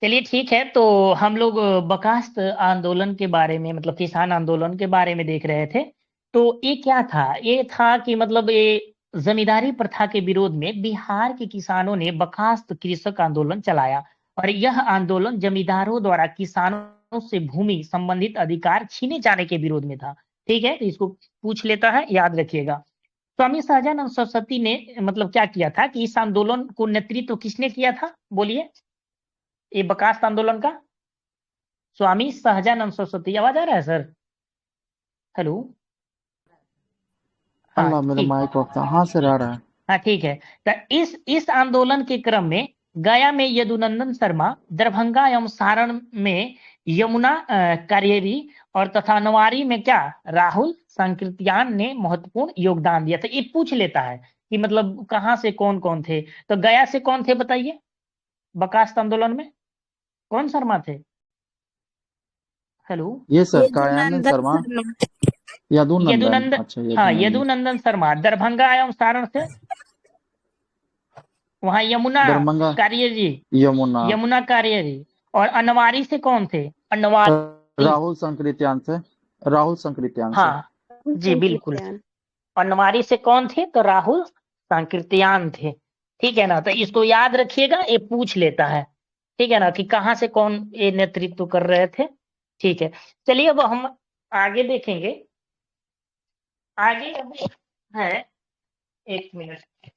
चलिए ठीक है। तो हम लोग बर्खास्त आंदोलन के बारे में, मतलब किसान आंदोलन के बारे में देख रहे थे। तो ये क्या था? ये था कि मतलब ये जमींदारी प्रथा के विरोध में बिहार के किसानों ने बर्खास्त कृषक आंदोलन चलाया। और यह आंदोलन जमींदारों द्वारा किसानों से भूमि संबंधित अधिकार छीने जाने के विरोध में था। ठीक है, तो इसको पूछ लेता है, याद रखिएगा। स्वामी सहजानंद सरस्वती ने मतलब क्या किया था कि इस आंदोलन को नेतृत्व किसने किया था? बोलिए, ये बर्खास्त आंदोलन का। स्वामी सहजानंद सरस्वती। आवाज आ रहा है सर? हेलो। हाँ अल्लाह मेरा ठीक। माइक ऑफ था। हाँ सर, आ रहा है। हाँ ठीक है। तो इस आंदोलन के क्रम में गया में यदुनंदन शर्मा, दरभंगा एवं सारण में यमुना कार्यरी और तथा नवारी में क्या, राहुल संकृत्यान ने महत्वपूर्ण योगदान दिया था। ये पूछ लेता है कि मतलब कहाँ से कौन कौन थे। तो गया से कौन थे बताइए? बर्खास्त आंदोलन में कौन शर्मा थे? हेलो। ये सर कायानंद यदुनंदन शर्मा। शर्मा। यदुनंदन, यदुनंदन। अच्छा हाँ, यदुनंदन। यदुनंदन शर्मा दरभंगा एवं सारण से। वहां यमुना दरभंगा। कार्यजी। यमुना। यमुना कार्यजी। और अनवारी से कौन थे? अनवारी। राहुल संकृत्यान से। राहुल संकृत्यान से। हाँ जी बिल्कुल। संकीर्तन। अनवारी से कौन थे? तो राहुल सांकृत्यायन थे। ठीक है ना? तो इसको याद रखिएगा, ये पूछ लेता है। ठीक है ना, कि कहाँ से कौन ये नेतृत्व कर रहे थे। ठीक है। चलिए अब हम आगे देखेंगे। आगे अब है, एक मिनट।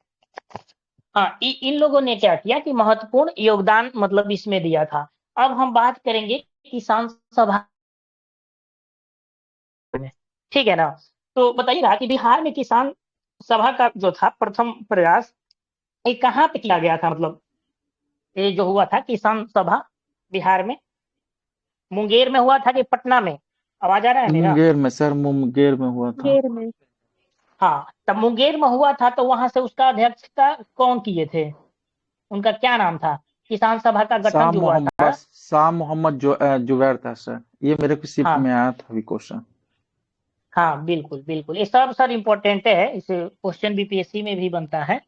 हाँ, इन लोगों ने क्या किया कि महत्वपूर्ण योगदान मतलब इसमें दिया था। अब हम बात करेंगे किसान सभा में। ठीक है ना? तो बताइएगा कि बिहार में किसान सभा का जो था प्रथम प्रयास, ये कहाँ पे किया गया था? मतलब ये जो हुआ था किसान सभा बिहार में, मुंगेर में हुआ था कि पटना में? आवाज आ रहा है मेरा? मुंगेर में सर, मुंगेर में हुआ था। मुंगेर में। हाँ, तब मुंगेर में हुआ था। तो वहां से उसका अध्यक्षता कौन किए थे? उनका क्या नाम था? किसान सभा का गठन जो हुआ था। शाह मोहम्मद जुबैर था सर। ये मेरे को शिफ्ट हाँ में आया था अभी क्वेश्चन। हाँ बिल्कुल बिल्कुल, ये सब सर इम्पोर्टेंट है, इसे क्वेश्चन बीपीएससी में भी बनता है।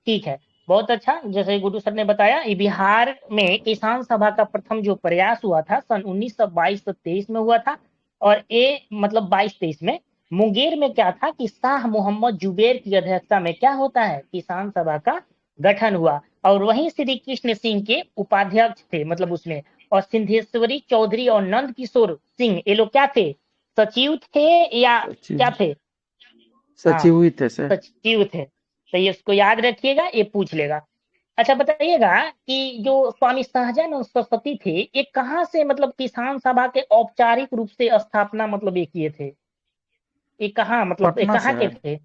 ठीक है, बहुत अच्छा। जैसे गुड्डू सर ने बताया, ये बिहार में किसान सभा का प्रथम जो प्रयास हुआ था सन 1922-23 में हुआ था। और ये मतलब 22-23 में मुंगेर में क्या था कि शाह मोहम्मद जुबैर की अध्यक्षता में क्या होता है, किसान सभा का गठन हुआ। और वहीं श्री कृष्ण सिंह के उपाध्यक्ष थे मतलब उसमें। और सिद्धेश्वरी चौधरी और नंद किशोर सिंह, ये लोग क्या थे, सचिव थे या क्या सचिव। थे? हाँ, सचिव ही थे सर। सचिव थे। तो ये इसको याद रखिएगा, ये पूछ लेगा। अच्छा बताइएगा कि जो स्वामी सहजानंद सरस्वती थे, ये कहाँ से मतलब किसान सभा के औपचारिक रूप से स्थापना मतलब ये किए थे? ये कहाँ मतलब ये पटना कहाँ से के है। थे?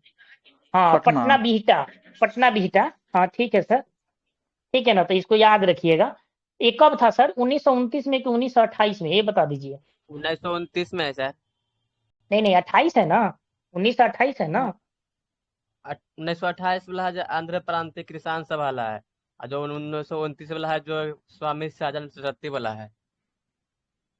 हाँ, पटना। पटना बिहटा। पटना बिहटा। हाँ ठीक है सर। ठीक है ना, तो इसको याद रखिएगा। ये कब था सर, 1929 में कि 1928 में, ये बता दीजिए। 1929 में है सर। नहीं नहीं, 28 है ना? 1928 है ना? 1928 वाला है जो आंध्र प्रांतीय किसान सभा वाला है, और जो 1929 वाला है जो स्वामी सहजानंद सरस्वती वाला है।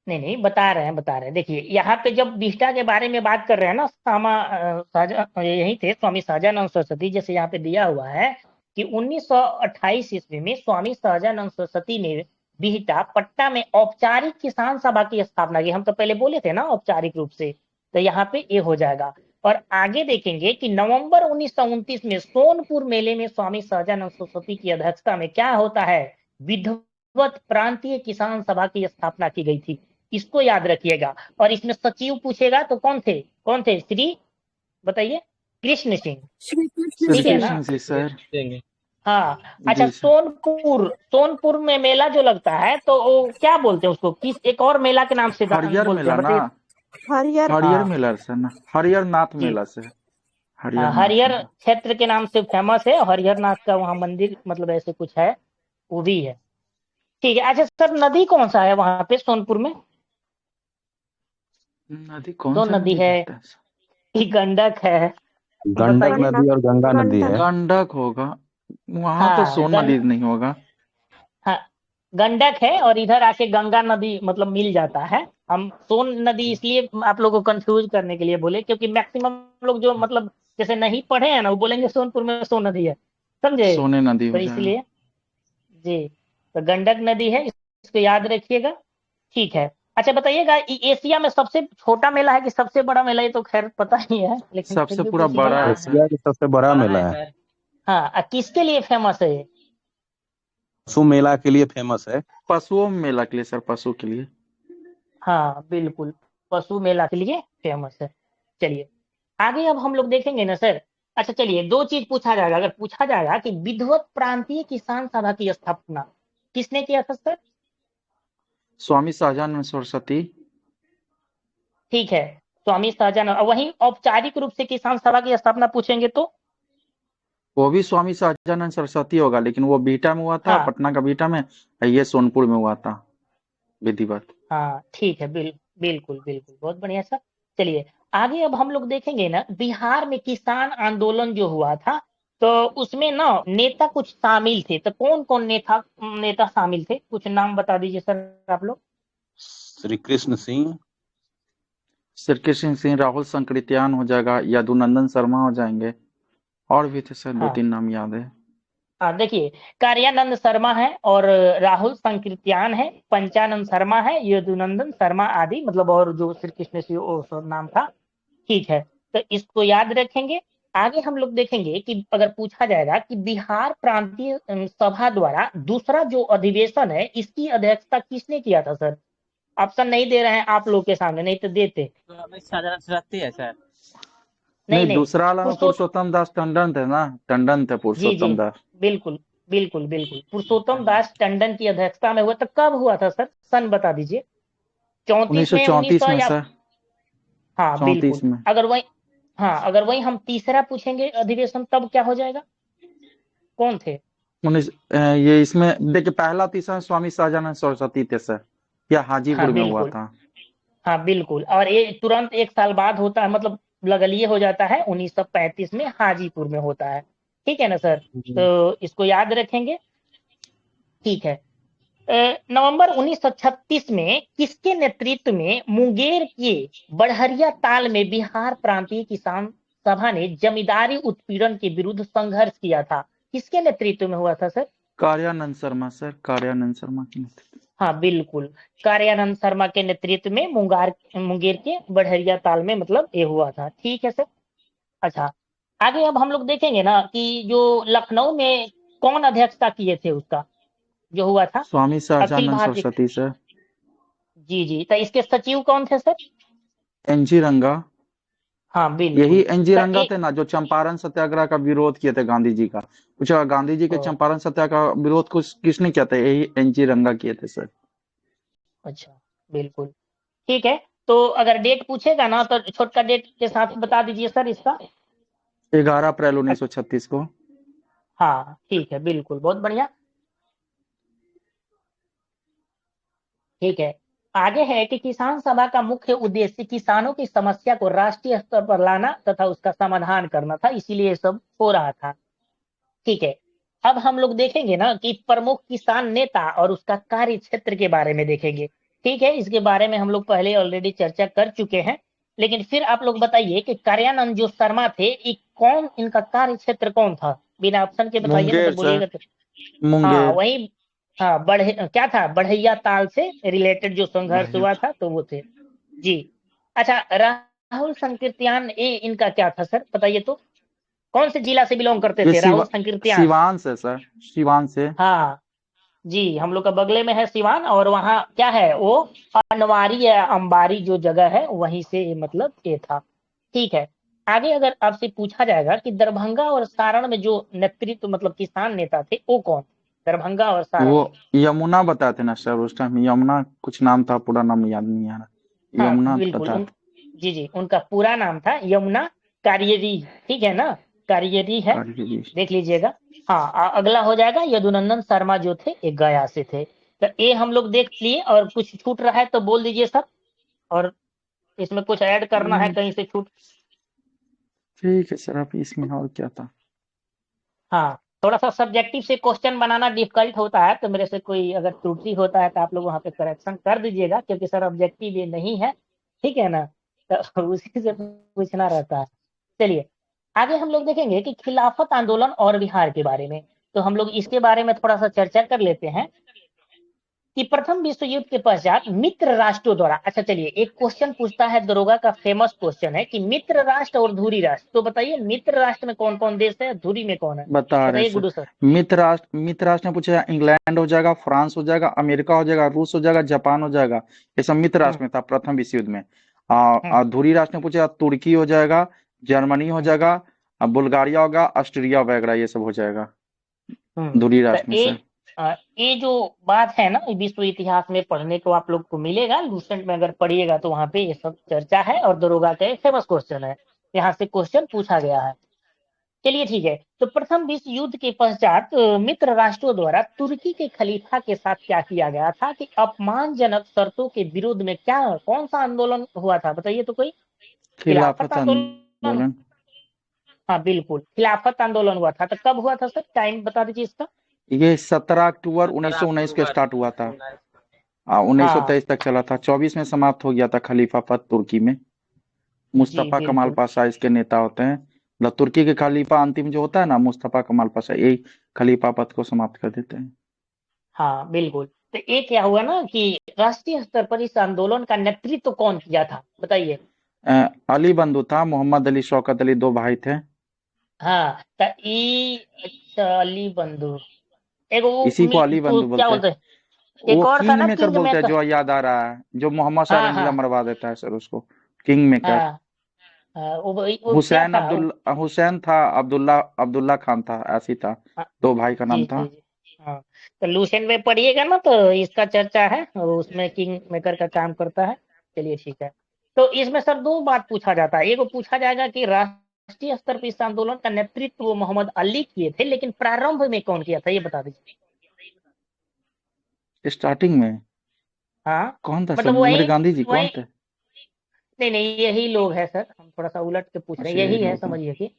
नहीं नहीं, बता रहे हैं बता रहे हैं। देखिए यहाँ पे जब बिष्टा के बारे में बात कर रहे हैं ना, यही थे स्वामी सहजानंद सरस्वती, जैसे यहाँ पे दिया हुआ है कि 1928 ईस्वी में स्वामी सहजानंद सरस्वती ने बिहटा पटना में औपचारिक किसान सभा की स्थापना की। हम तो पहले बोले थे ना औपचारिक रूप से, तो यहाँ पे ये हो जाएगा। और आगे देखेंगे कि नवंबर 1929 में सोनपुर मेले में स्वामी सहजानंद सरस्वती की अध्यक्षता में क्या होता है, विधिवत प्रांतीय किसान सभा की स्थापना की गई थी। इसको याद रखिएगा। और इसमें सचिव पूछेगा तो कौन थे? कौन थे? श्री, बताइए, कृष्ण सिंह। श्री कृष्ण श्री ठीक है सिंह। ना? कृष्ण जी सर। देंगे। हाँ। अच्छा, जी सर। सोनपुर, सोनपुर में मेला जो लगता है तो वो क्या बोलते हैं उसको, किस एक और मेला के नाम से हरियर बोलते मेला हैं, ना। बताइए। हरियर। हरियर हाँ मेला से ना, हरियर नाथ जी। मेला से। हरियर हाँ, नाथ हरियर मेला। क्षेत्र के नाम से फेमस है, हरिहर नाथ का वहाँ मंदिर मतलब ऐसे कुछ है, वो भी है। ठीक है। अच्छा सर, नदी कौन सा है वहां पे सोनपुर में? नदी कौन दो सा नदी नदी है, बहता है सर? एक गंडक है, गंडक बताइए। नदी गंडक। और गंगा नदी है। गंडक। गंडक होगा। वहां तो हाँ सोन नदी नहीं होगा। हाँ, गंडक है और इधर आके गंगा नदी मतलब मिल जाता है। हम सोन नदी इसलिए आप लोगों को कंफ्यूज करने के लिए बोले, क्योंकि मैक्सिमम लोग जो मतलब जैसे नहीं पढ़े हैं ना, वो बोलेंगे सोनपुर में सोन नदी है, समझे? सोने नदी तो हो जाएगा। इसलिए जी, तो गंडक नदी है, इसको याद रखिएगा। ठीक है। अच्छा बताइएगा, एशिया में सबसे छोटा मेला है कि सबसे बड़ा मेला, ये तो खैर पता ही है, लेकिन फिर सबसे भी पूरा पूछ बड़ा लिया। है सर। एशिया की सबसे बड़ा बड़ा मेला है है। सर। हाँ, किसके लिए फेमस है ये? पशु मेला के लिए फेमस है। पशुओं में मेला के लिए सर, पशु के लिए। हाँ बिल्कुल, पशु मेला के लिए फेमस है। चलिए आगे अब हम लोग देखेंगे ना सर। अच्छा चलिए, दो चीज पूछा जाएगा। अगर पूछा जाएगा कि विधिवत प्रांतीय किसान सभा की स्थापना किसने किया था सर? स्वामी सहजानंद सरस्वती। ठीक है, स्वामी सहजानंद। और वहीं औपचारिक रूप से किसान सभा की स्थापना पूछेंगे तो? वो भी स्वामी सहजानंद सरस्वती होगा, लेकिन वो बीटा में हुआ था, हाँ पटना का बीटा में, और ये सोनपुर में हुआ था विधिवत। हाँ ठीक है, बिल्कुल बिल्कुल, बहुत बढ़िया सर। चलिए आगे अब हम लोग देखेंगे ना, बिहार में किसान आंदोलन जो हुआ था, तो उसमें ना नेता कुछ शामिल थे, तो कौन कौन नेता नेता शामिल थे? कुछ नाम बता दीजिए सर आप लोग। श्री कृष्ण सिंह, श्री कृष्ण सिंह, राहुल संकृत्यान हो जाएगा, यदुनंदन शर्मा हो जाएंगे, और भी थे सर, दो हाँ तीन नाम याद है। हाँ, देखिए कार्यानंद शर्मा है, और राहुल संकृत्यान है, पंचानंद शर्मा है, यदुनंदन शर्मा आदि, मतलब और जो श्री कृष्ण सिंह वो सब नाम था। ठीक है, तो इसको याद रखेंगे। आगे हम लोग देखेंगे कि अगर पूछा जाएगा कि बिहार प्रांतीय सभा द्वारा दूसरा जो अधिवेशन है, इसकी अध्यक्षता किसने किया था सर? ऑप्शन नहीं दे रहे हैं आप लोग के सामने, नहीं तो देते। स्वामी सहजानंद सरस्वती है सर। नहीं नहीं, नहीं, दूसरा वाला में पुरुषोत्तम। पुरुषोत्तम दास टंडन थे ना, टंडन थे जी जी, पुरुषोत्तम दास। बिल्कुल बिल्कुल बिल्कुल, पुरुषोत्तम दास टंडन की अध्यक्षता में हुआ। तो कब हुआ था सर, सन बता दीजिए। 34 में, 1934 1900 में या? सर। हाँ बिल्कुल। 34 में। अगर वही, हाँ अगर वही हम तीसरा पूछेंगे अधिवेशन, तब क्या हो जाएगा? कौन थे? ये इसमें देखिए, पहला तीसरा स्वामी सहजानंद सरस्वती थे सर, या हाँ हाजीपुर में हुआ बिल्कुल, था। हाँ बिल्कुल, और ये तुरंत एक साल बाद होता है, मतलब लगलिए हो जाता है, 1935 में हाजीपुर में होता है। ठीक है ना सर? तो इसको याद रखेंगे। ठीक है। नवंबर 1936 में किसके नेतृत्व में मुंगेर के बड़हरिया ताल में बिहार प्रांतीय किसान सभा ने जमींदारी उत्पीड़न के विरुद्ध संघर्ष किया था? किसके नेतृत्व में हुआ था सर? कार्यानंद शर्मा सर, कार्यानंद शर्मा की नेतृत्व। हाँ बिल्कुल, कार्यानंद शर्मा के नेतृत्व में मुंगेर के बढ़िया ताल में मतलब ये हुआ था। ठीक है सर। अच्छा, आगे अब हम लोग देखेंगे ना कि जो लखनऊ में कौन अध्यक्षता किए थे उसका, जो हुआ था स्वामी अखिल सहजानंद भारतीय। सरस्वती सर। जी जी, तो इसके सचिव कौन थे सर? एनजी रंगा। हाँ यही बिल्कुल। एनजी तो रंगा थे ना, जो चंपारण सत्याग्रह का विरोध किए थे गांधी जी का। कुछ गांधी जी के ओ, चंपारण सत्याग्रह का विरोध कुछ किसने किया था? यही एनजी रंगा किए थे सर। अच्छा बिल्कुल। ठीक है, तो अगर डेट पूछेगा ना तो छोटका डेट के साथ बता दीजिए सर इसका। 11 अप्रैल 1936 को। हाँ ठीक है, बिल्कुल, बहुत बढ़िया। ठीक है। आगे है कि किसान सभा का मुख्य उद्देश्य किसानों की समस्या को राष्ट्रीय स्तर पर लाना तथा उसका समाधान करना था, इसीलिए ये सब हो रहा था। ठीक है। अब हम लोग देखेंगे ना कि प्रमुख किसान नेता और उसका कार्य क्षेत्र के बारे में देखेंगे। ठीक है, इसके बारे में हम लोग पहले ऑलरेडी चर्चा कर चुके हैं, लेकिन फिर आप लोग बताइए कि कार्यानंद जो शर्मा थे, कौन इनका कार्य क्षेत्र कौन था? बिना ऑप्शन के बताइए, नहीं तो मुंगेर सर, बोलिएगा तो। हाँ मुंगेर। वही, हाँ बढ़े क्या था, बढ़ैया ताल से रिलेटेड जो संघर्ष बढ़िया हुआ था। था, तो वो थे। जी। अच्छा, राहुल संकीर्त्यान ये इनका क्या था सर, बताइए तो। कौन से जिला से बिलोंग करते ये थे राहुल संकीर्त्यान? सिवान से सर, सिवान से। हाँ जी, हम लोग का बगले में है सिवान, और वहाँ क्या है वो, अनवारी या अंबारी जो जगह है वहीं से मतलब ये था। ठीक है। आगे अगर आपसे पूछा जाएगा कि दरभंगा और सारण में जो नेतृत्व मतलब किसान नेता थे, वो कौन? दरभंगा और वो सारण में। यमुना बताए थे ना सर उस टाइम, यमुना कुछ नाम था, पूरा नाम याद नहीं आ रहा। हाँ यमुना बिल्कुल, बताया था। जी जी, उनका पूरा नाम था यमुना कार्यरी। ठीक है ना, कार्यरी है, कार्य जी। देख लीजिएगा। हाँ, अगला हो जाएगा यदुनंदन शर्मा जो थे, एक गया से थे। तो ये हम लोग देख लिए, और कुछ छूट रहा है तो बोल दीजिए सर, और इसमें कुछ ऐड करना है कहीं से छूट। ठीक है सर, आप इसमें और क्या था? हाँ, थोड़ा सा सब्जेक्टिव से क्वेश्चन बनाना डिफिकल्ट होता है, तो मेरे से कोई अगर त्रुटि होता है तो आप लोग वहाँ पे करेक्शन कर दीजिएगा, क्योंकि सर ऑब्जेक्टिव ये नहीं है। ठीक है ना, तो उसी से पूछना रहता है। चलिए आगे हम लोग देखेंगे कि खिलाफत आंदोलन और बिहार के बारे में, तो हम लोग इसके बारे में थोड़ा सा चर्चा कर लेते हैं। कि प्रथम विश्व युद्ध के पश्चात मित्र राष्ट्रों द्वारा, अच्छा चलिए एक क्वेश्चन पूछता है दरोगा का, फेमस क्वेश्चन है कि मित्र राष्ट्र और धुरी राष्ट्र, तो बताइए मित्र राष्ट्र में कौन कौन देश है, धुरी में कौन है, बता रहे बताइए हैं गुड्डू सर। सर। मित्र राष्ट्र ने पूछा, इंग्लैंड हो जाएगा, फ्रांस हो जाएगा, अमेरिका हो जाएगा, रूस हो जाएगा, जापान हो जाएगा। ये सब मित्र राष्ट्र में था प्रथम विश्व युद्ध में। धुरी राष्ट्र ने पूछा, तुर्की हो जाएगा, जर्मनी हो जाएगा, बुल्गारिया होगा, ऑस्ट्रिया वगैरह ये सब हो जाएगा धुरी तो राष्ट्र में सर। ये जो बात है ना, विश्व इतिहास में पढ़ने को आप लोग को मिलेगा, लूसेंट में अगर पढ़िएगा तो वहां पे ये सब चर्चा है, और दरोगा का एक फेमस क्वेश्चन है, यहाँ से क्वेश्चन पूछा गया है। चलिए ठीक है, तो प्रथम विश्व युद्ध के पश्चात मित्र राष्ट्रों द्वारा तुर्की के खलीफा के साथ क्या किया गया था कि अपमानजनक शर्तों के विरोध में क्या, कौन सा आंदोलन हुआ था, बताइए तो कोई। खिलाफत खिलाफत आंदोलन। आंदोलन। हाँ बिल्कुल, खिलाफत आंदोलन हुआ था। तो कब हुआ था सर, टाइम बता दीजिए इसका। ये 17 अक्टूबर 17 1919 को अक्टूबर स्टार्ट हुआ था, 1919। 1923 तक चला था, 24 में समाप्त हो गया था खलीफा पद तुर्की में। जी मुस्तफा कमाल बिल्कुल। पाशा इसके नेता होते हैं, मतलब तुर्की के खलीफा अंतिम जो होता है ना, मुस्तफा कमाल पाशा, यही खलीफा पद को समाप्त कर देते हैं। हाँ बिल्कुल, तो ये क्या हुआ ना कि राष्ट्रीय स्तर पर इस आंदोलन का नेतृत्व कौन किया था, बताइए। अली बंधु था, मोहम्मद अली, शौकत अली, दो भाई थे। हाँ तो अच्छा अली बंधु, एक वो इसी को अली वो बंधु क्या बोलते हैं। बोलते हैं, एक वो और था किंग ना मेकर किंग बोलते हैं, मेकर। जो याद आ रहा है, जो मोहम्मद शाह हाँ रंगीला हाँ मरवा देता है सर उसको, किंग मेकर। हाँ। वो क्या था हुसैन था, अब्दुल्ला अब्दुल्ला खान था, ऐसी था, हाँ, दो भाई का जी नाम जी था। जी। हाँ, तो लूसेंट में पढ़िएगा ना तो इसका चर्चा है, और उसमें किंग मेकर का काम करता है। चलिए ठीक है, तो इसमें सर दो बात पूछा जाता है, एक वो पूछा जाएगा कि राष्ट्रीय स्तर पर इस आंदोलन का नेतृत्व मोहम्मद अली किए थे, लेकिन प्रारंभ में कौन किया था, ये बता दीजिए। स्टार्टिंग में हाँ कौन था सर, मतलब मेरे वही गांधी जी कौन वही थे? नहीं नहीं, यही लोग है सर, हम थोड़ा सा उलट के पूछ रहे अच्छा हैं, यही यही है लोग हैं। समझिए कि।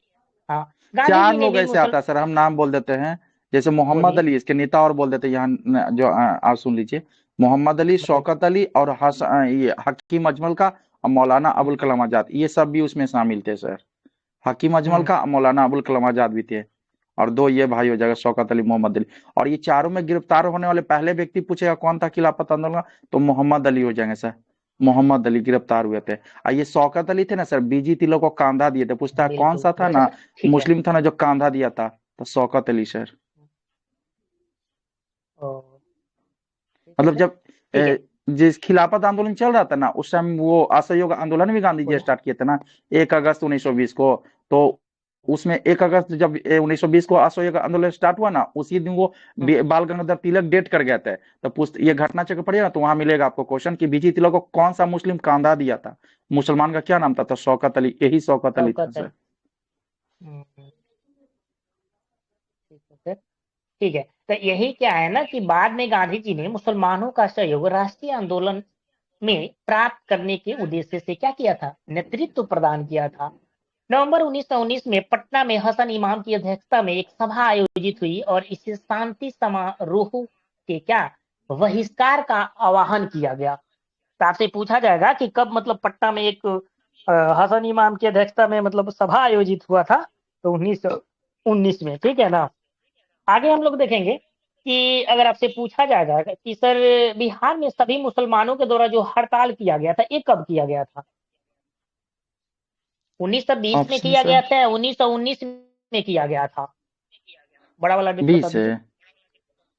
हाँ, गांधी चार जी ने लोग भी ऐसे आता है सर, हम नाम बोल देते हैं, जैसे मोहम्मद बोलिए अली इसके नेता, और बोल देते हैं यहाँ जो आप सुन लीजिए, मोहम्मद अली, बोलिए। शौकत अली, और ये हकीम अजमल का, और मौलाना अबुल कलाम आजाद, ये सब भी उसमें शामिल थे सर। हकीम अजमल हम्म का, मौलाना अबुल कलाम आजाद भी थे, और दो ये भाई हो जाएगा, शौकत अली, मोहम्मद अली। और ये चारों में गिरफ्तार होने वाले पहले व्यक्ति पूछेगा कौन था खिलाफत आंदोलन का, तो मोहम्मद अली हो जाएंगे सर। मोहम्मद अली गिरफ्तार हुए थे। और ये शौकत अली थे ना सर, बीजी तिलों को कांधा दिए थे, पूछता है कौन बिल्कुल सा था अच्छा ना, सर, ठीक है। मुस्लिम था ना जो कांधा दिया था, तो शौकत अली सर। ओ, ठीक है मतलब सर, जब ठीक है। जिस खिलाफत आंदोलन चल रहा था ना, उस टाइम वो असहयोग आंदोलन भी गांधी जी बोलिए। स्टार्ट किए थे ना, 1 अगस्त 1920 को। तो उसमें 1 अगस्त जब 1920 को असहयोग आंदोलन स्टार्ट हुआ ना, उसी दिन वो हम्म, बाल गंगाधर तिलक डेट कर गए थे। तो ये घटना चक्र पढ़िए ना, तो वहां मिलेगा आपको क्वेश्चन कि बीजी तिलक को कौन सा मुस्लिम कांधा दिया था, मुसलमान का क्या नाम था, तो शौकत अली, यही शौकत अली था शौकत सर। अली। ठीक है सर, ठीक है। तो यही क्या है ना कि बाद में गांधी जी ने मुसलमानों का सहयोग राष्ट्रीय आंदोलन में प्राप्त करने के उद्देश्य से क्या किया था, नेतृत्व प्रदान किया था। नवंबर 1919 में पटना में हसन इमाम की अध्यक्षता में एक सभा आयोजित हुई, और इसे शांति समारोह के क्या बहिष्कार का आह्वान किया गया। तो आपसे पूछा जाएगा कि कब, मतलब पटना में एक हसन इमाम की अध्यक्षता में मतलब सभा आयोजित हुआ था, तो 1919 में, ठीक है ना। आगे हम लोग देखेंगे कि अगर आपसे पूछा जाएगा कि सर बिहार में सभी मुसलमानों के द्वारा जो हड़ताल किया गया था, ये कब किया गया था, 1920 में ऑप्शन किया सर। गया था, 1919 में किया गया था, बड़ा वाला डेट बता 20 है, दीजिए।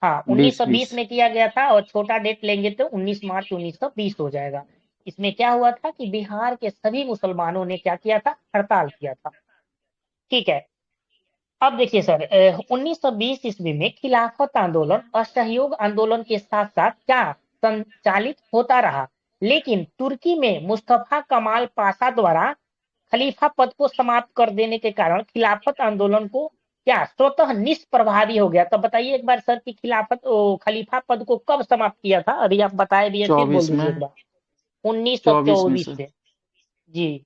हाँ 20 1920 20। में किया गया था, और छोटा डेट लेंगे तो 19 मार्च 1920 हो जाएगा। इसमें क्या हुआ था कि बिहार के सभी मुसलमानों ने क्या किया था, हड़ताल किया था। ठीक है, अब देखिए सर 1920 ईस्वी में खिलाफत आंदोलन असहयोग आंदोलन के साथ साथ क्या संचालित होता रहा, लेकिन तुर्की में मुस्तफा कमाल पाशा द्वारा खलीफा पद को समाप्त कर देने के कारण खिलाफत आंदोलन को क्या स्वतः निष्प्रभावी हो गया। तो बताइए एक बार सर कि खलीफा पद को कब समाप्त किया था, अभी आप बताए भी है, फिर बोल 24 दीजिए में, एक बार। 24 में 1924 सर। से। जी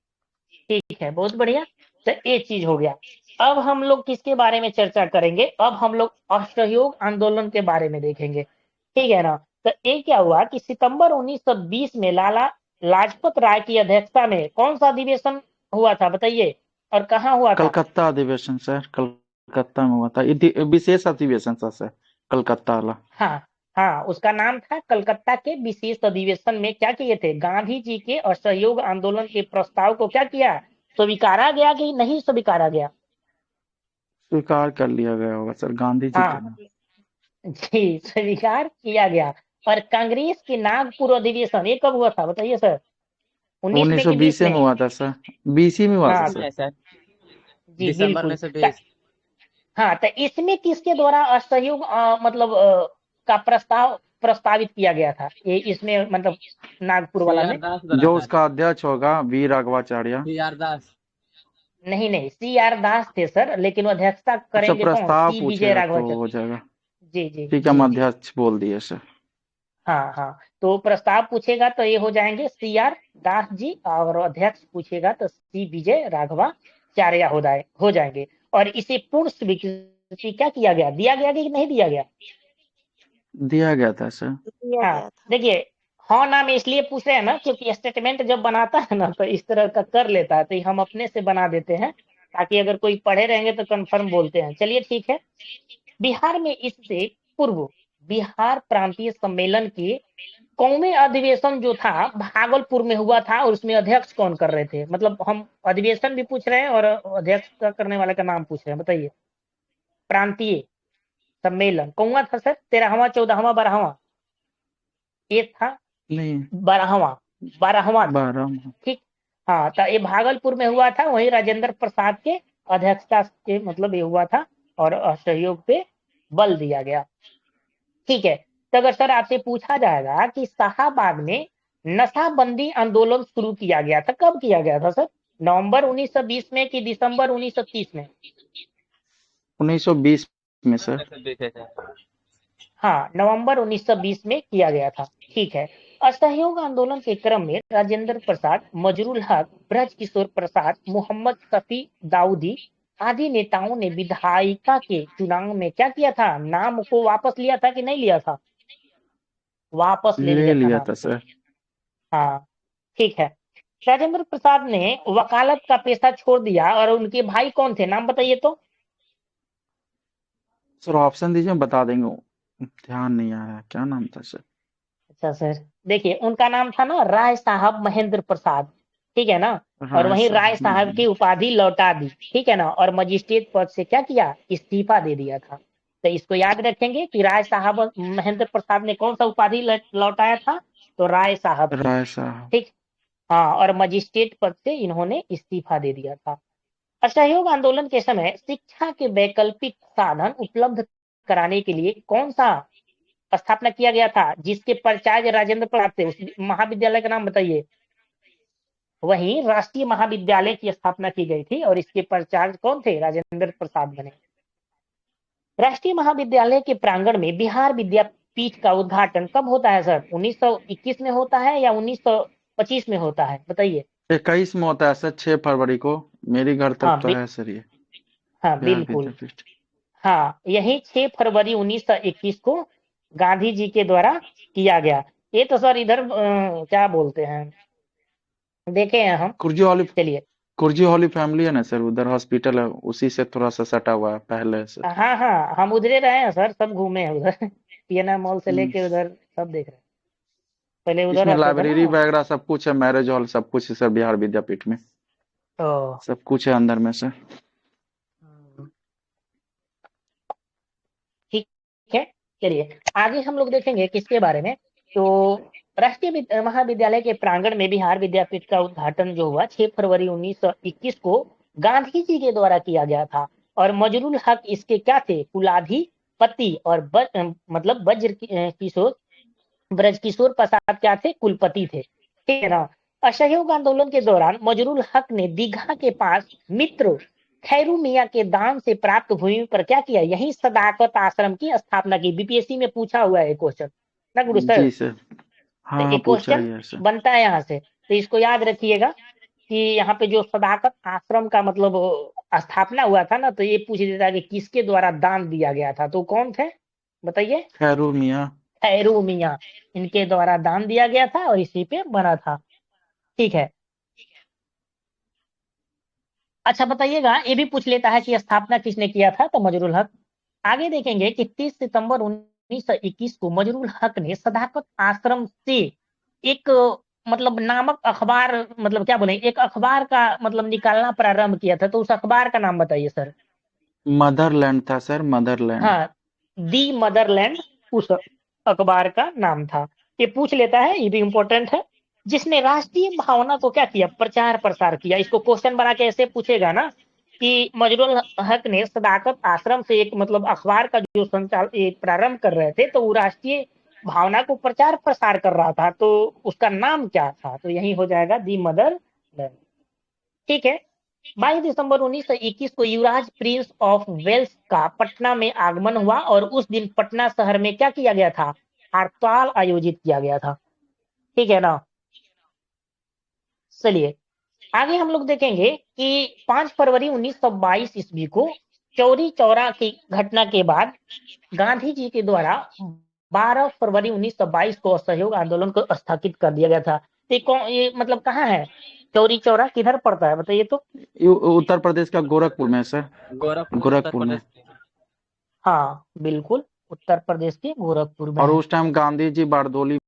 ठीक है, बहुत बढ़िया। तो ये चीज हो गया। अब हम लोग किसके बारे में चर्चा करेंगे, अब हम लोग असहयोग आंदोलन के बारे में देखेंगे, ठीक है ना। तो ये क्या हुआ कि सितंबर 1920 में लाला लाजपत राय की अध्यक्षता में कौन सा अधिवेशन हुआ था, बताइए, और कहाँ हुआ था। कलकत्ता अधिवेशन सर, कलकत्ता में हुआ था, विशेष अधिवेशन था सर, कलकत्ता वाला। हाँ हाँ, उसका नाम था कलकत्ता के विशेष अधिवेशन में क्या किए थे, गांधी जी के असहयोग आंदोलन के प्रस्ताव को क्या किया, स्वीकारा गया कि नहीं स्वीकारा गया। स्वीकार कर लिया गया होगा सर, गांधी जी के हाँ नाम। जी, स्वीकार किया गया। और कांग्रेस के नागपुर अधिवेशन ये कब हुआ था बताइए सर, 19 में कि 20 1920 में में। हुआ था सर, 20 में हुआ था हाँ बीस सर। में है सर, जी दिसंबर बिल्कुल। में से 20। हाँ, तो इसमें किसके द्वारा असहयोग मतलब का प्रस्तावित किया गया था, ये इसमें मतलब नागपुर सी वाला आर में। दास द्वारा जो सर, उसका अध्यक्ष होगा वी राघवाचार्य। सी आर दास। नहीं नहीं, CR दास थे सर, लेकिन वो अध्यक्षता अच्छा, करेंगे कौन, प्रस्ताव सी विजय पूछेगा तो राघवाचार्य। हो जाएगा। जी जी ठीक है, हम जी। अध्यक्ष बोल दिए सर। हाँ हाँ, तो प्रस्ताव पूछेगा तो ये हो जाएंगे CR दास जी, और अध्यक्ष पूछेगा तो सी विजय राघवाचार्य हो जाएंगे। और इसे पूर्ण स्वीकृति क्या किया गया, दिया गया कि नहीं दिया गया। दिया गया था सर। दिया हाँ गया था। देखिए, हाँ नाम इसलिए पूछ रहे हैं ना, क्योंकि स्टेटमेंट जब बनाता है ना तो इस तरह का कर लेता है, तो हम अपने से बना देते हैं ताकि अगर कोई पढ़े रहेंगे तो कंफर्म बोलते हैं। चलिए ठीक है। बिहार में इससे पूर्व बिहार प्रांतीय सम्मेलन के कौमे अधिवेशन जो था भागलपुर में हुआ था, और उसमें अध्यक्ष कौन कर रहे थे, मतलब हम अधिवेशन भी पूछ रहे हैं और अध्यक्ष का करने वाले का नाम पूछ रहे हैं, बताइए। प्रांतीय सम्मेलन कौन था सर, 13वां 14वां 12वां, ये था नहीं, 12वां, 12वां था। 12 में। ठीक। हाँ, तो ये भागलपुर में हुआ था, वहीं राजेंद्र प्रसाद के अध्यक्षता के मतलब ये हुआ था, और असहयोग पे बल दिया गया। ठीक है। तो अगर सर आपसे पूछा जाएगा कि शाहाबाद में नशाबंदी आंदोलन शुरू किया गया था, कब किया गया था सर, नवंबर 1920 में कि दिसंबर 1930 में। 1920 में सर। नवंबर से 20 है सर। हाँ, नवंबर 1920 में किया गया था। ठीक है। असहयोग आंदोलन के क्रम में राजेंद्र प्रसाद, मजरुल हक, ब्रज किशोर प्रसाद, मोहम्मद शफी दाऊदी आदि नेताओं ने विधायिका के चुनाव में क्या किया था, नाम को वापस लिया था कि नहीं लिया था, वापस ले ले लिया था लिया नाम था को। सर। हाँ ठीक है। राजेंद्र प्रसाद ने वकालत का पेशा छोड़ दिया, और उनके भाई कौन थे, नाम बताइए तो। सर ऑप्शन दीजिए, हम बता देंगे। ध्यान नहीं आ रहा है, क्या नाम था सर। अच्छा सर, देखिए उनका नाम था ना राय साहब महेंद्र प्रसाद, ठीक है ना। और राय वहीं राय साहब साहब की उपाधि लौटा दी, ठीक है ना, और मजिस्ट्रेट पद से क्या किया, इस्तीफा दे दिया था। तो इसको याद रखेंगे कि राय साहब महेंद्र प्रसाद ने कौन सा उपाधि लौटाया था, तो राय साहब की। राय साहब। ठीक। हाँ, और मजिस्ट्रेट पद से इन्होंने इस्तीफा दे दिया था। असहयोग आंदोलन के समय शिक्षा के वैकल्पिक साधन उपलब्ध कराने के लिए कौन सा स्थापना किया गया था, जिसके प्राचार्य राजेंद्र प्रसाद थे, उस महाविद्यालय का नाम बताइए। वहीं राष्ट्रीय महाविद्यालय की स्थापना की गई थी, और इसके प्राचार्य कौन थे, राजेंद्र प्रसाद बने। राष्ट्रीय महाविद्यालय के प्रांगण में बिहार विद्यापीठ का उद्घाटन कब होता है सर, 1921 में होता है या 1925 में होता है, बताइए। 21 में होता है सर, 6 फरवरी को। मेरी घर तक हाँ तो है सर ये। हाँ बिहार बिल्कुल। विद्यापीठ। हाँ, यही 6 फरवरी 1921 को गांधी जी के द्वारा किया गया। ये तो सर इधर क्या बोलते हैं, देखे हैं हम। कुर्जी वाली चलिए। कुर्जी वाली फैमिली है ना सर, उधर हॉस्पिटल है, उसी से थोड़ा सा सटा हुआ है पहले से। हाँ हाँ, हम उधरे रहे हैं सर, सब घूमे हैं उधर PNR मॉल से हम्म, लेके उधर सब देख रहे हैं, पहले उधर इसमें रहते थे लाइब्रेरी ना। वगैरह सब कुछ है, मैरिज हॉल सब कुछ है सर, बिहार विद्यापीठ में तो सब कुछ है अंदर में सर। ठीक है। चलिए आगे हम लोग देखेंगे किसके बारे में। तो राष्ट्रीय महाविद्यालय के प्रांगण में बिहार विद्यापीठ का उद्घाटन जो हुआ 6 फरवरी 1921 को गांधी जी के द्वारा किया गया था, और मजरुल हक इसके क्या थे, कुलाधिपति, और मतलब किशोर ब्रज किशोर प्रसाद क्या थे, कुलपति थे, ठीक है ना। असहयोग आंदोलन के दौरान मजरुल हक ने दीघा के पास मित्र खैरू मियाँ के दान से प्राप्त भूमि पर क्या किया, यही सदाकत आश्रम की स्थापना की। बीपीएससी में पूछा हुआ है क्वेश्चन ना गुरु सर। जी सर। तो हाँ हाँ, एक पूछा क्वेश्चन गया है सर। बनता है यहाँ से, तो इसको याद रखिएगा कि यहाँ पे जो सदाकत आश्रम का मतलब स्थापना हुआ था ना, तो ये पूछ देता है कि किसके द्वारा दान दिया गया था, तो कौन थे बताइए, खैरूर मियाँ। खैरू मियाँ, इनके द्वारा दान दिया गया था, और इसी पे बना था। ठीक है। अच्छा बताइएगा, ये भी पूछ लेता है कि स्थापना किसने किया था, तो मजरुल हक। आगे देखेंगे कि 30 सितंबर 1921 को मजरूल हक ने सदाकत आश्रम से एक मतलब नामक अखबार, मतलब क्या बोले, एक अखबार का मतलब निकालना प्रारंभ किया था। तो उस अखबार का नाम बताइए सर। मदरलैंड था सर, मदरलैंड। हाँ, दी मदरलैंड उस अखबार का नाम था। ये पूछ लेता है, ये भी इंपॉर्टेंट है। जिसने राष्ट्रीय भावना को क्या किया, प्रचार प्रसार किया। इसको क्वेश्चन बना के ऐसे पूछेगा ना कि मजरूल हक ने सदाकत आश्रम से एक मतलब अखबार का जो प्रारंभ कर रहे थे, तो वो राष्ट्रीय भावना को प्रचार प्रसार कर रहा था, तो उसका नाम क्या था? तो यही हो जाएगा दी मदरलैंड। ठीक है। 22 दिसंबर 1921 को युवराज प्रिंस ऑफ वेल्स का पटना में आगमन हुआ और उस दिन पटना शहर में क्या किया गया था, हड़ताल आयोजित किया गया था। ठीक है ना। चलिए आगे हम लोग देखेंगे कि 5 फरवरी 1922 ईस्वी को चौरी चौरा की घटना के बाद गांधी जी के द्वारा 12 फरवरी 1922 को असहयोग आंदोलन को स्थगित कर दिया गया था। ये मतलब कहाँ है चौरी चौरा, किधर पड़ता है बताइए तो? ये उत्तर प्रदेश का गोरखपुर में है सर, गोरखपुर, उत्तर गोरखपुर में। प्रदेश। हाँ बिल्कुल, उत्तर प्रदेश के गोरखपुर में और है। उस टाइम गांधी जी बारडोली